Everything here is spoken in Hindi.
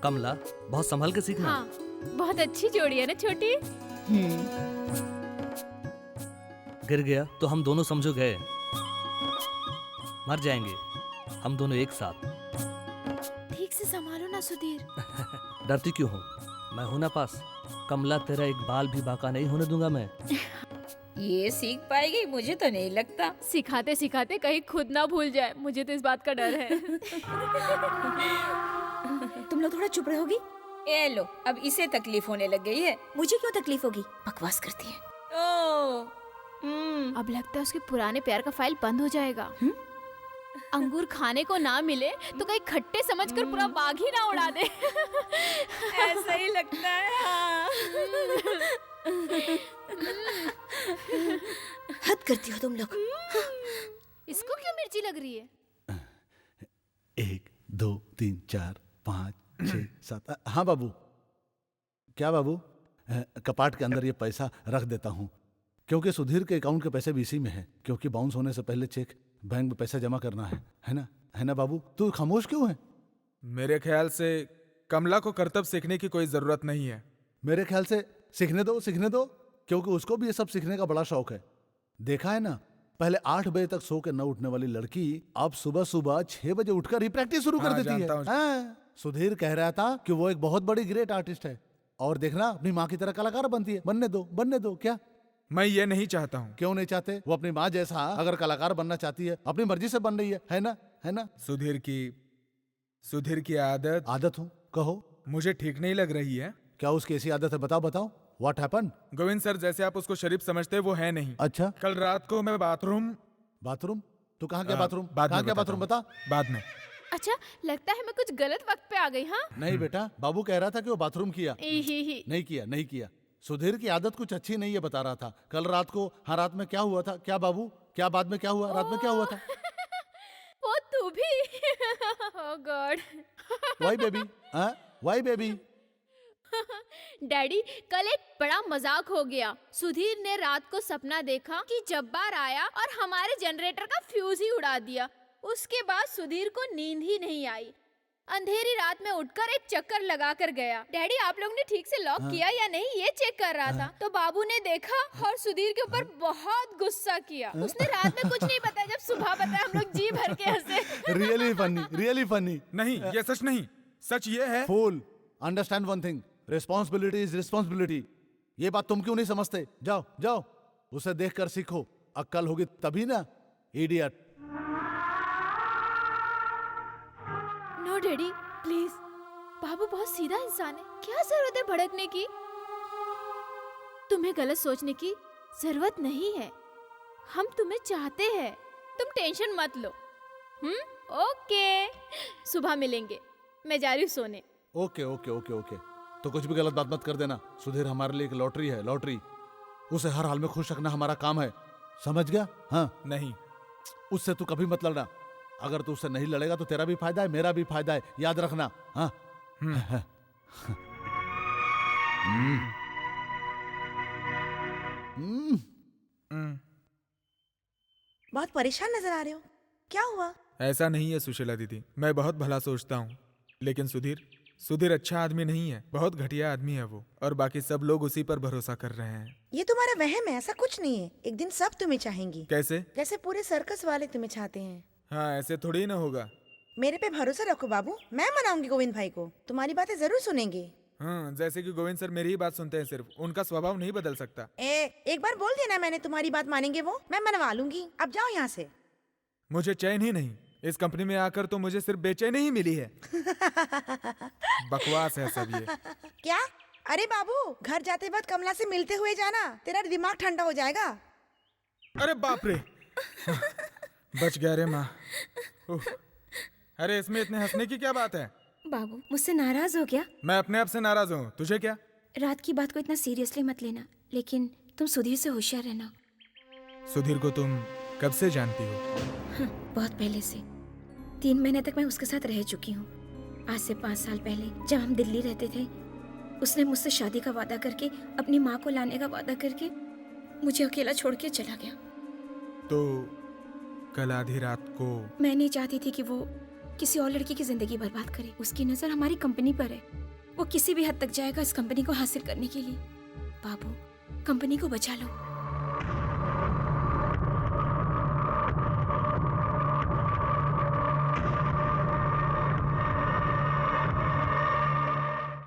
कमला, बहुत संभल के सीखना। हाँ, बहुत अच्छी जोड़ी है ना छोटी। गिर गया तो हम दोनों समझो गए, मर जाएंगे हम दोनों एक साथ। ठीक से संभालो ना सुधीर। डरती क्यों हो? मैं हूं ना पास। कमला, तेरा एक बाल भी बाका नहीं होने दूंगा मैं। ये सीख पाएगी मुझे तो नहीं लगता। सिखाते सिखाते कहीं खुद ना भूल जाए, मुझे तो इस बात का डर है। तुम लोग थोड़ा चुप रहोगी? ए लो, अब इसे तकलीफ होने लग गई है। मुझे क्यों तकलीफ होगी? बकवास करती है। ओ, अब लगता है उसके पुराने प्यार का फाइल बंद हो जाएगा। अंगूर खाने को ना मिले तो कहीं खट्टे समझकर पूरा बाग ही ना उड़ा दे। ऐसा ही लगता है। हाँ। हद करती हो तुम लोग। इसको क्यों मिर्ची लग रही है? 1 2 3 4 5 6 7। हाँ बाबू। क्या बाबू? कपाट के अंदर ये पैसा रख देता हूँ, क्योंकि सुधीर के अकाउंट के पैसे भी इसी में है, क्योंकि बाउंस होने से पहले चेक बैंक में पैसा जमा करना है ना? है ना बाबू? तू खामोश क्यों है? मेरे ख्याल से कमला को करतब सीखने की कोई जरूरत नहीं है। मेरे ख्याल से सीखने दो, क्योंकि उसको भी ये सब सीखने का बड़ा शौक है। देखा है ना, पहले 8 बजे तक सो के न उठने वाली लड़की अब सुबह सुबह 6 बजे उठकर ही प्रैक्टिस शुरू कर देती है। जानता हूँ। हाँ, सुधीर कह रहा था कि वो एक बहुत बड़ी ग्रेट आर्टिस्ट है, और देखना अपनी माँ की तरह कलाकार बनती है। बनने दो। क्या? मैं ये नहीं चाहता हूँ। क्यों नहीं चाहते? वो अपनी माँ जैसा अगर कलाकार बनना चाहती है, अपनी मर्जी से बन रही है ना? सुधीर की आदत हूँ, कहो। मुझे ठीक नहीं लग रही है। क्या उसकी ऐसी आदत है? बताओ व्हाट हैपन? गोविंद सर, जैसे आप उसको शरीफ समझते वो है नहीं। अच्छा, कल रात को मैं बाथरूम। तो कहाँ क्या बाथरूम? बाद में बाथरूम बता। बाद में। अच्छा, लगता है मैं कुछ गलत वक्त पे आ गई। हाँ, नहीं बेटा, बाबू कह रहा था कि वो बाथरूम किया। ही। नहीं किया। सुधीर की आदत कुछ अच्छी नहीं है, बता रहा था। कल रात को, हाँ, रात में क्या हुआ था? क्या बाबू? क्या बाद में क्या हुआ? रात में क्या हुआ था? वो तू भी। Oh god. Why baby? Daddy, कल एक बड़ा मजाक हो गया। सुधीर ने रात को सपना देखा कि जब्बार आया और हमारे जनरेटर का फ्यूज ही उड़ा दिया। उसके बाद सुधीर को नींद ही नहीं आई। अंधेरी रात में उठकर एक चक्कर लगा कर गया। डैडी, आप लोग ने ठीक से लॉक किया या नहीं ये चेक कर रहा था, तो बाबू ने देखा और सुधीर के ऊपर बहुत गुस्सा किया। उसने रात में कुछ नहीं बताया, जब सुबह बताया हम लोग जी भर के हंसे। Really funny. नहीं, ये सच नहीं। सच ये है। Fool, understand one thing, responsibility is responsibility. ये बात तुम क्यों नहीं समझते? जाओ उसे देखकर सीखो, अक्ल होगी तभी ना, इडियट। No daddy, please. बाबू बहुत सीधा इंसान है, क्या जरूरत है भड़कने की? तुम्हें गलत सोचने की जरूरत नहीं है। हम तुम्हें चाहते हैं, तुम टेंशन मत लो। ओके, सुबह मिलेंगे। मैं जा रही हूँ सोने। ओके। तो कुछ भी गलत बात मत कर देना। सुधीर हमारे लिए एक लॉटरी है, लॉटरी। उसे हर हाल में खुश रखना हमारा काम है, समझ गया? हाँ। नहीं, उससे तू कभी मत लड़ना। अगर तू उससे नहीं लड़ेगा तो तेरा भी फायदा है, मेरा भी फायदा है, याद रखना। हाँ। बहुत परेशान नजर आ रहे हो, क्या हुआ? ऐसा नहीं है सुशीला दीदी, मैं बहुत भला सोचता हूँ, लेकिन सुधीर अच्छा आदमी नहीं है, बहुत घटिया आदमी है वो, और बाकी सब लोग उसी पर भरोसा कर रहे हैं। ये तुम्हारा वहम है, ऐसा कुछ नहीं है। एक दिन सब तुम्हें चाहेंगी। कैसे? जैसे पूरे सर्कस वाले तुम्हें चाहते हैं। हाँ, ऐसे थोड़ी ना होगा। मेरे पे भरोसा रखो बाबू, मैं मनाऊंगी गोविंद भाई को, तुम्हारी बातें जरूर सुनेंगे। हाँ, जैसे कि गोविंद सर मेरी ही बात सुनते हैं, सिर्फ उनका स्वभाव नहीं बदल सकता। एक बार बोल देना मैंने, तुम्हारी बात मानेंगे वो, मैं मनवा लूंगी। अब जाओ यहाँ से। मुझे चैन ही नहीं, इस कंपनी में आकर तो मुझे सिर्फ बेचैनी ही मिली है। बकवास है सब ये। क्या? अरे बाबू, घर जाते वक्त कमला से मिलते हुए जाना, तेरा दिमाग ठंडा हो जाएगा। अरे बाप रे, बच गया रे माँ। अरे इसमें इतने हंसने की क्या बात है? बाबू, मुझसे नाराज हो गया? मैं अपने आप से नाराज हूँ, तुझे क्या? रात की बात को इतना सीरियसली मत लेना, लेकिन तुम सुधीर से होशियार रहना। सुधीर को तुम कब से जानती हो? बहुत पहले से। 3 महीने तक मैं उसके साथ रह चुकी हूँ। आज से 5 साल पहले जब हम दिल्ली रहते थे, उसने मुझसे शादी का वादा करके, अपनी माँ को लाने का वादा करके मुझे अकेला छोड़ के चला गया। तो कल आधी रात को? मैं नहीं चाहती थी कि वो किसी और लड़की की जिंदगी बर्बाद करे। उसकी नजर हमारी कंपनी पर है। वो किसी भी हद तक जाएगा इस कंपनी को हासिल करने के लिए। बाबू, कंपनी को बचा लो।